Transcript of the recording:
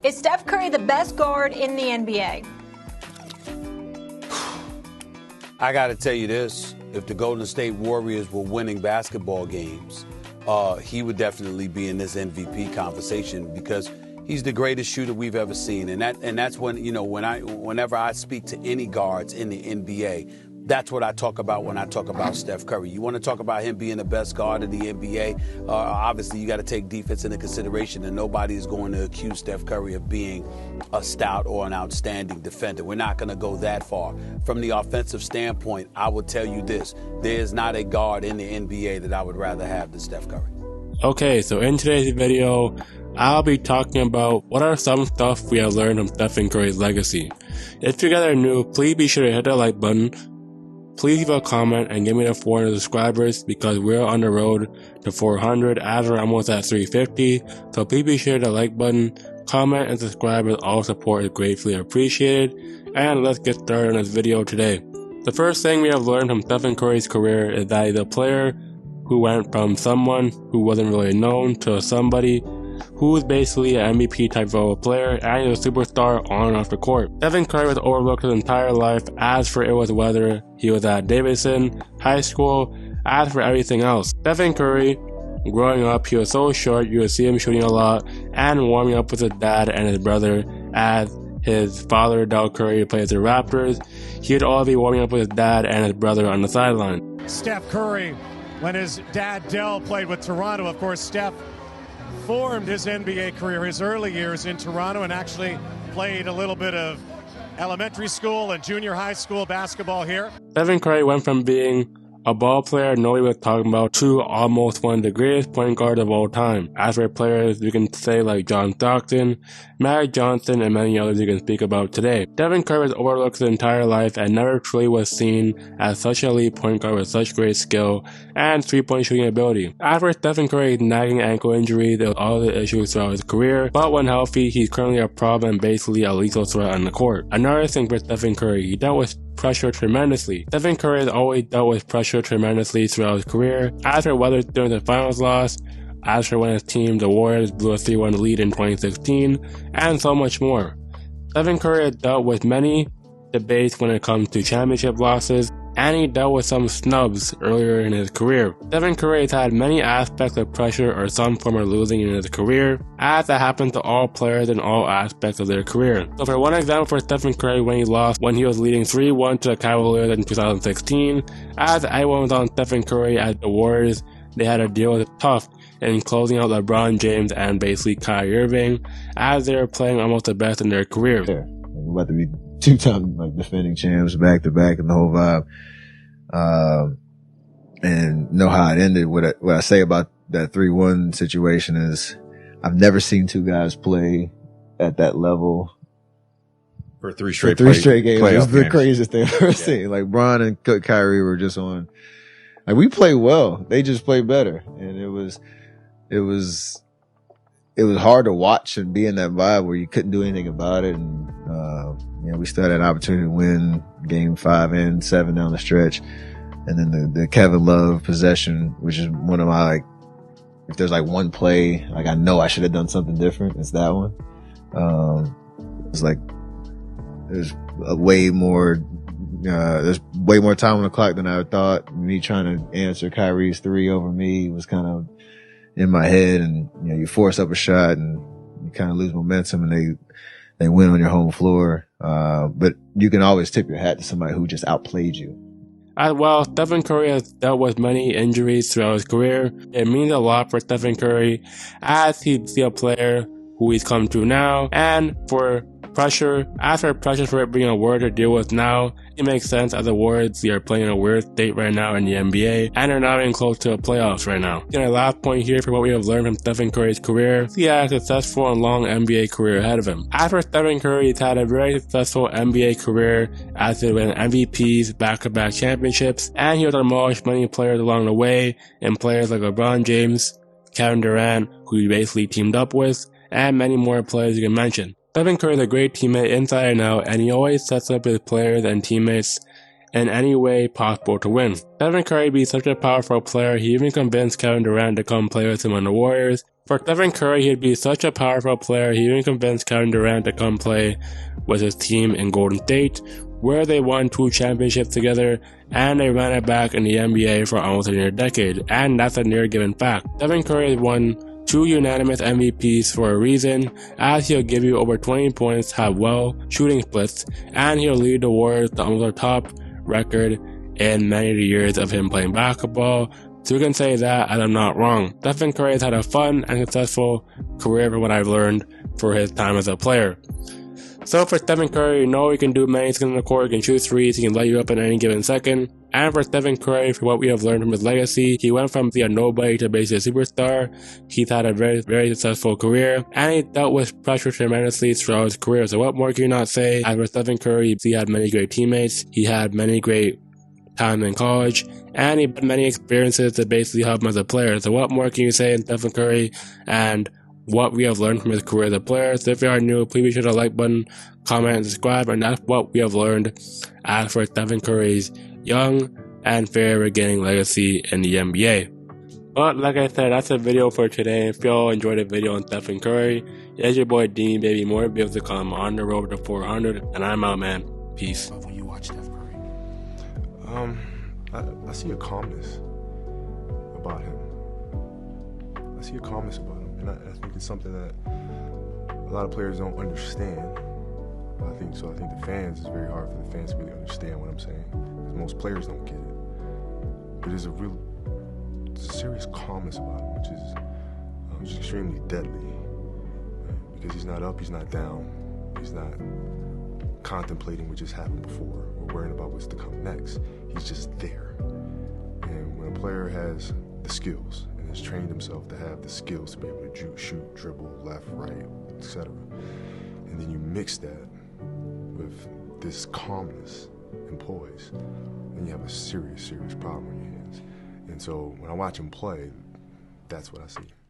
Is Steph Curry the best guard in the NBA? I got to tell you this. If the Golden State Warriors were winning basketball games, he would definitely be in this MVP conversation because he's the greatest shooter we've ever seen. And that's when, whenever I speak to any guards in the NBA, that's what I talk about when I talk about Steph Curry. You want to talk about him being the best guard in the NBA? Obviously, you got to take defense into consideration, and nobody is going to accuse Steph Curry of being a stout or an outstanding defender. We're not going to go that far. From the offensive standpoint, I will tell you this. There is not a guard in the NBA that I would rather have than Steph Curry. Okay, so in today's video, I'll be talking about what are some stuff we have learned from Stephen Curry's legacy. If you guys are new, please be sure to hit that like button. Please leave a comment and give me the 400 subscribers because we're on the road to 400 as we're almost at 350. So please be sure to like button, comment, and subscribe as all support is gratefully appreciated. And let's get started on this video today. The first thing we have learned from Stephen Curry's career is that he's a player who went from someone who wasn't really known to somebody who is basically an MVP type of a player and is a superstar on and off the court. Stephen Curry was overlooked his entire life. As for it was whether he was at Davidson High School, as for everything else. Stephen Curry, growing up, he was so short you would see him shooting a lot and warming up with his dad and his brother as his father, Del Curry, plays the Raptors. He would all be warming up with his dad and his brother on the sideline. Steph Curry, when his dad Del played with Toronto, of course, Steph formed his NBA career, his early years in Toronto, and actually played a little bit of elementary school and junior high school basketball here. Stephen Curry went from being a ball player nobody was talking about to almost one of the greatest point guards of all time. As for players, we can say like John Stockton, Magic Johnson, and many others you can speak about today. Stephen Curry was overlooked his entire life and never truly was seen as such an elite point guard with such great skill and three-point shooting ability. As for Stephen Curry's nagging ankle injury, there was all the issues throughout his career, but when healthy, he's currently a problem and basically a lethal threat on the court. Another thing for Stephen Curry, he dealt with pressure tremendously. Stephen Curry has always dealt with pressure tremendously throughout his career. As for whether during the finals loss, as for when his team, the Warriors, blew a 3-1 lead in 2016, and so much more. Stephen Curry has dealt with many debates when it comes to championship losses, and he dealt with some snubs earlier in his career. Stephen Curry has had many aspects of pressure or some form of losing in his career, as that happens to all players in all aspects of their career. So for one example for Stephen Curry, when he lost when he was leading 3-1 to the Cavaliers in 2016, as everyone was on Stephen Curry as the Warriors, they had to deal with it tough in closing out LeBron James and basically Kyrie Irving, as they were playing almost the best in their career. Yeah, we're about to be two-time defending champs back to back and the whole vibe. And know how it ended. What I say about that 3-1 situation is I've never seen two guys play at that level for three straight games. It's the craziest thing I've ever seen. Like Bron and Kyrie were just on. Like we played well. They just played better. And it was hard to watch and be in that vibe where you couldn't do anything about it. And, we still had an opportunity to win game 5 and 7 down the stretch. And then the Kevin Love possession, which is one of my, if there's one play, I know I should have done something different. It's that one. There's way more time on the clock than I thought. Me trying to answer Kyrie's 3 over me was kind of in my head, and you force up a shot and you kind of lose momentum, and they win on your home floor. But you can always tip your hat to somebody who just outplayed you. As well, Stephen Curry has dealt with many injuries throughout his career. It means a lot for Stephen Curry as he's a player who he's come to now, and for pressure. As for pressure for it being a word to deal with now, it makes sense as the Warriors are playing in a weird state right now in the NBA, and are not even close to the playoffs right now. And our last point here for what we have learned from Stephen Curry's career, he had a successful and long NBA career ahead of him. As for Stephen Curry, he's had a very successful NBA career as he won MVPs, back-to-back championships, and he was demolished many players along the way, and players like LeBron James, Kevin Durant, who he basically teamed up with, and many more players you can mention. Stephen Curry is a great teammate inside and out, and he always sets up his players and teammates in any way possible to win. Stephen Curry being such a powerful player, he even convinced Kevin Durant to come play with him on the Warriors, For Stephen Curry, he'd be such a powerful player, he even convinced Kevin Durant to come play with his team in Golden State, where they won 2 championships together, and they ran it back in the NBA for almost a near decade, and that's a near given fact. Stephen Curry has won 2 unanimous MVPs for a reason, as he'll give you over 20 points, have well shooting splits, and he'll lead the Warriors to almost a top record in many of the years of him playing basketball. So you can say that, and I'm not wrong. Stephen Curry has had a fun and successful career from what I've learned for his time as a player. So for Stephen Curry, you know he can do many things on the court, he can shoot threes, he can light you up in any given second. And for Stephen Curry, for what we have learned from his legacy, he went from being a nobody to basically a superstar. He's had a very, very successful career, and he dealt with pressure tremendously throughout his career. So what more can you not say? As for Stephen Curry, he had many great teammates, he had many great time in college, and he had many experiences to basically help him as a player. So what more can you say in Stephen Curry and what we have learned from his career as a player? So if you are new, please be sure to like button, comment, and subscribe, and that's what we have learned as for Stephen Curry's young and fair beginning legacy in the NBA. But like I said, that's the video for today. If y'all enjoyed the video on Stephen Curry, it's your boy Dean Baby. More videos to come on the road to 400, and I'm out, man. Peace. When you watch Steph Curry, I see a calmness about him. I see a calmness about him, and I think it's something that a lot of players don't understand. I think the fans, it's very hard for the fans to really understand what I'm saying, because most players don't get it. But there's a serious calmness about him, which is just extremely deadly. Because he's not up, he's not down, he's not contemplating what just happened before or worrying about what's to come next. He's just there. And when a player has the skills and has trained himself to have the skills to be able to shoot, dribble, left, right, etc., and then you mix that with this calmness and poise, then you have a serious, serious problem on your hands. And so when I watch him play, that's what I see.